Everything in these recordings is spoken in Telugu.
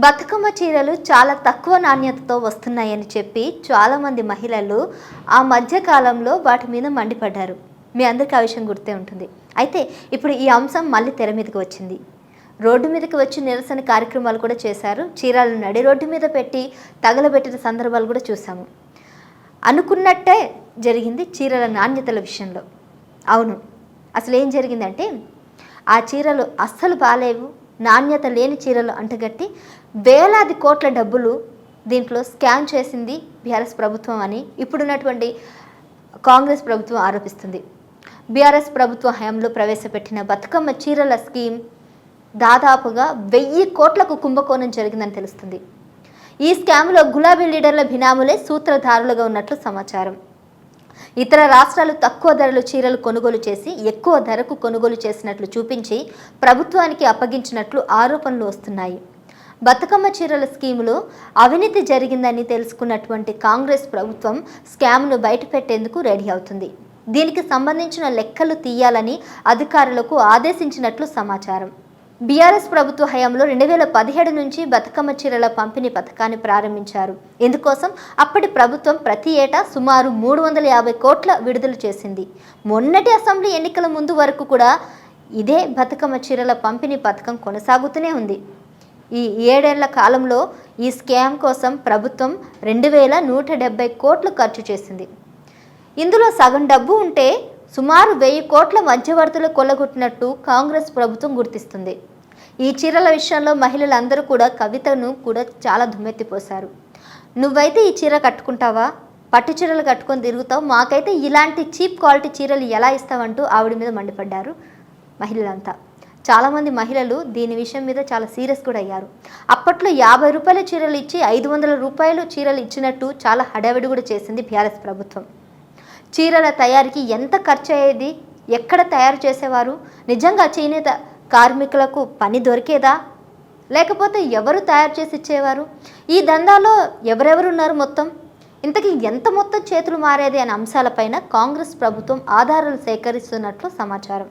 బతుకమ్మ చీరలు చాలా తక్కువ నాణ్యతతో వస్తున్నాయని చెప్పి చాలామంది మహిళలు ఆ మధ్యకాలంలో వాటి మీద మండిపడ్డారు. మీ అందరికీ ఆ విషయం గుర్తే ఉంటుంది. అయితే ఇప్పుడు ఈ అంశం మళ్ళీ తెర మీదకి వచ్చింది. రోడ్డు మీదకి వచ్చి నిరసన కార్యక్రమాలు కూడా చేశారు. చీరలు నడి రోడ్డు మీద పెట్టి తగలబెట్టిన సందర్భాలు కూడా చూసాము. అనుకున్నట్టే జరిగింది చీరల నాణ్యతల విషయంలో. అవును, అసలు ఏం జరిగిందంటే ఆ చీరలు అస్సలు బాలేవు, నాణ్యత లేని చీరలు అంటగట్టి వేలాది కోట్ల డబ్బులు దీంట్లో స్కామ్ చేసింది బీఆర్ఎస్ ప్రభుత్వం అని ఇప్పుడున్నటువంటి కాంగ్రెస్ ప్రభుత్వం ఆరోపిస్తుంది. బీఆర్ఎస్ ప్రభుత్వ హయాంలో ప్రవేశపెట్టిన బతుకమ్మ చీరల స్కీమ్ దాదాపుగా 1000 కోట్లకు కుంభకోణం జరిగిందని తెలుస్తుంది. ఈ స్కామ్లో గులాబీ లీడర్ల బినాములే సూత్రధారులుగా ఉన్నట్లు సమాచారం. ఇతర రాష్ట్రాలు తక్కువ ధరలు చీరలు కొనుగోలు చేసి ఎక్కువ ధరకు కొనుగోలు చేసినట్లు చూపించి ప్రభుత్వానికి అప్పగించినట్లు ఆరోపణలు వస్తున్నాయి. బతుకమ్మ చీరల స్కీములో అవినీతి జరిగిందని తెలుసుకున్నటువంటి కాంగ్రెస్ ప్రభుత్వం స్కామ్ను బయటపెట్టేందుకు రెడీ అవుతుంది. దీనికి సంబంధించిన లెక్కలు తీయాలని అధికారులకు ఆదేశించినట్లు సమాచారం. బీఆర్ఎస్ ప్రభుత్వ హయాంలో 2017 నుంచి బతుకమ్మ చీరల పంపిణీ పథకాన్ని ప్రారంభించారు. ఇందుకోసం అప్పటి ప్రభుత్వం ప్రతి ఏటా సుమారు 350 కోట్ల విడుదల చేసింది. మొన్నటి అసెంబ్లీ ఎన్నికల ముందు వరకు కూడా ఇదే బతుకమ్మ చీరల పంపిణీ పథకం కొనసాగుతూనే ఉంది. ఈ 7 ఏళ్ల కాలంలో ఈ స్కామ్ కోసం ప్రభుత్వం 2170 కోట్లు ఖర్చు చేసింది. ఇందులో సగం డబ్బు ఉంటే సుమారు 1000 కోట్ల మధ్యవర్తులు కొల్లగొట్టినట్టు కాంగ్రెస్ ప్రభుత్వం గుర్తిస్తుంది. ఈ చీరల విషయంలో మహిళలందరూ కూడా కవితను కూడా చాలా దుమ్మెత్తిపోశారు. నువ్వైతే ఈ చీర కట్టుకుంటావా, పట్టు చీరలు కట్టుకొని తిరుగుతావు, మాకైతే ఇలాంటి చీప్ క్వాలిటీ చీరలు ఎలా ఇస్తావంటూ ఆవిడ మీద మండిపడ్డారు మహిళలంతా. చాలామంది మహిళలు దీని విషయం మీద చాలా సీరియస్ కూడా అయ్యారు. అప్పట్లో 50 రూపాయల చీరలు ఇచ్చి 500 రూపాయలు చీరలు ఇచ్చినట్టు చాలా హడావిడి కూడా చేసింది బీఆర్ఎస్ ప్రభుత్వం. చీరల తయారీకి ఎంత ఖర్చు అయ్యేది, ఎక్కడ తయారు చేసేవారు, నిజంగా చేనేత కార్మికులకు పని దొరికేదా, లేకపోతే ఎవరు తయారు చేసి ఇచ్చేవారు, ఈ దందాలో ఎవరెవరున్నారు, మొత్తం ఇంతకీ ఎంత మొత్తం చేతులు మారేది అనే అంశాలపైన కాంగ్రెస్ ప్రభుత్వం ఆధారాలు సేకరిస్తున్నట్లు సమాచారం.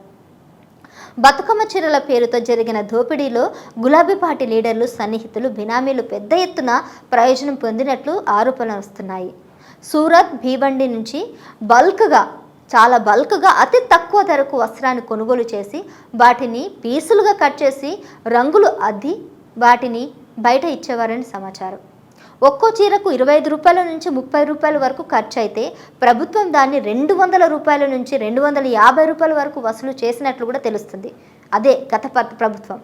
బతుకమ్మ చీరల పేరుతో జరిగిన దోపిడీలో గులాబీ పార్టీ లీడర్లు, సన్నిహితులు, బినామీలు పెద్ద ఎత్తున ప్రయోజనం పొందినట్లు ఆరోపణలు వస్తున్నాయి. సూరత్, భీబండి నుంచి చాలా బల్క్గా అతి తక్కువ ధరకు వస్త్రాన్ని కొనుగోలు చేసి వాటిని పీసులుగా కట్ చేసి రంగులు అద్ది వాటిని బయట ఇచ్చేవారని సమాచారం. ఒక్కో చీరకు 25 రూపాయల నుంచి 30 రూపాయల వరకు ఖర్చు అయితే ప్రభుత్వం దాన్ని 200 రూపాయల నుంచి 250 రూపాయల వరకు వసూలు చేసినట్లు కూడా తెలుస్తుంది. అదే గత ప్రభుత్వం.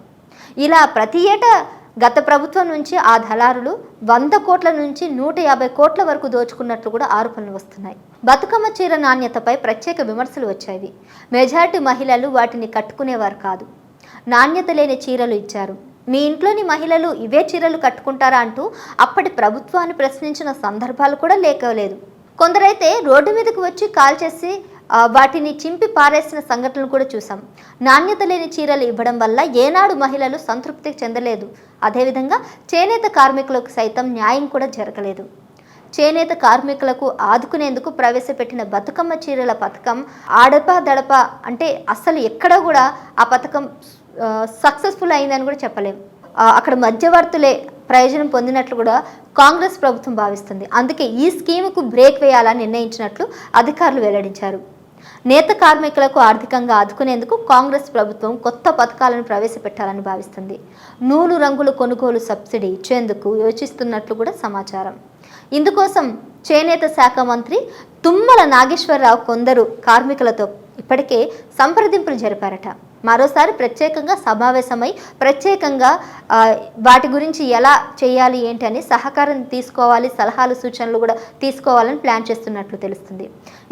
ఇలా ప్రతి ఏటా గత ప్రభుత్వం నుంచి ఆ దళారులు 100 కోట్ల నుంచి 150 కోట్ల వరకు దోచుకున్నట్లు కూడా ఆరోపణలు వస్తున్నాయి. బతుకమ్మ చీర నాణ్యతపై ప్రత్యేక విమర్శలు వచ్చాయి. మెజారిటీ మహిళలు వాటిని కట్టుకునేవారు కాదు, నాణ్యత లేని చీరలు ఇచ్చారు. మీ ఇంట్లోని మహిళలు ఇవే చీరలు కట్టుకుంటారా అంటూ అప్పటి ప్రభుత్వాన్ని ప్రశ్నించిన సందర్భాలు కూడా లేకలేదు. కొందరైతే రోడ్డు మీదకు వచ్చి కాల్ చేసి వాటిని చింపి పారేసిన సంఘటనలు కూడా చూసాం. నాణ్యత లేని చీరలు ఇవ్వడం వల్ల ఏనాడు మహిళలు సంతృప్తి చెందలేదు. అదేవిధంగా చేనేత కార్మికులకు సైతం న్యాయం కూడా జరగలేదు. చేనేత కార్మికులకు ఆదుకునేందుకు ప్రవేశపెట్టిన బతుకమ్మ చీరల పథకం ఆడప అంటే అస్సలు ఎక్కడ కూడా ఆ పథకం సక్సెస్ఫుల్ అయిందని కూడా చెప్పలేము. అక్కడ మధ్యవర్తులే ప్రయోజనం పొందినట్లు కూడా కాంగ్రెస్ ప్రభుత్వం భావిస్తుంది. అందుకే ఈ స్కీముకు బ్రేక్ వేయాలని నిర్ణయించినట్లు అధికారులు వెల్లడించారు. నేత కార్మికులకు ఆర్థికంగా ఆదుకునేందుకు కాంగ్రెస్ ప్రభుత్వం కొత్త పథకాలను ప్రవేశపెట్టాలని భావిస్తుంది. నూలు రంగుల కొనుగోలు సబ్సిడీ ఇచ్చేందుకు యోచిస్తున్నట్లు కూడా సమాచారం. ఇందుకోసం చేనేత శాఖ మంత్రి తుమ్మల నాగేశ్వరరావు కొందరు కార్మికులతో ఇప్పటికే సంప్రదింపులు జరిపారట. మరోసారి ప్రత్యేకంగా సమావేశమై ప్రత్యేకంగా వాటి గురించి ఎలా చేయాలి ఏంటి అని సహకారం తీసుకోవాలి, సలహాలు సూచనలు కూడా తీసుకోవాలని ప్లాన్ చేస్తున్నట్లు తెలుస్తుంది.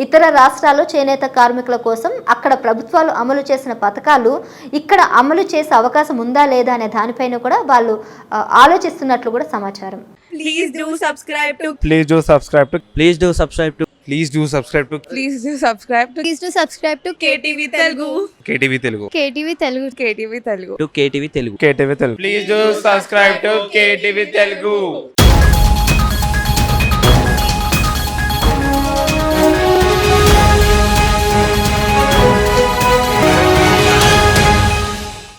ఇతర రాష్ట్రాల్లో చేనేత కార్మికుల కోసం అక్కడ ప్రభుత్వాలు అమలు చేసిన పథకాలు ఇక్కడ అమలు చేసే అవకాశం ఉందా లేదా అనే దానిపైన కూడా వాళ్ళు ఆలోచిస్తున్నట్లు కూడా సమాచారం. Please do subscribe to Please do subscribe to Please do subscribe to Please do subscribe to Please do subscribe to Please do subscribe to KTV Telugu KTV Telugu. KTV Telugu. KTV Telugu KTV Telugu. Please do subscribe to KTV Telugu.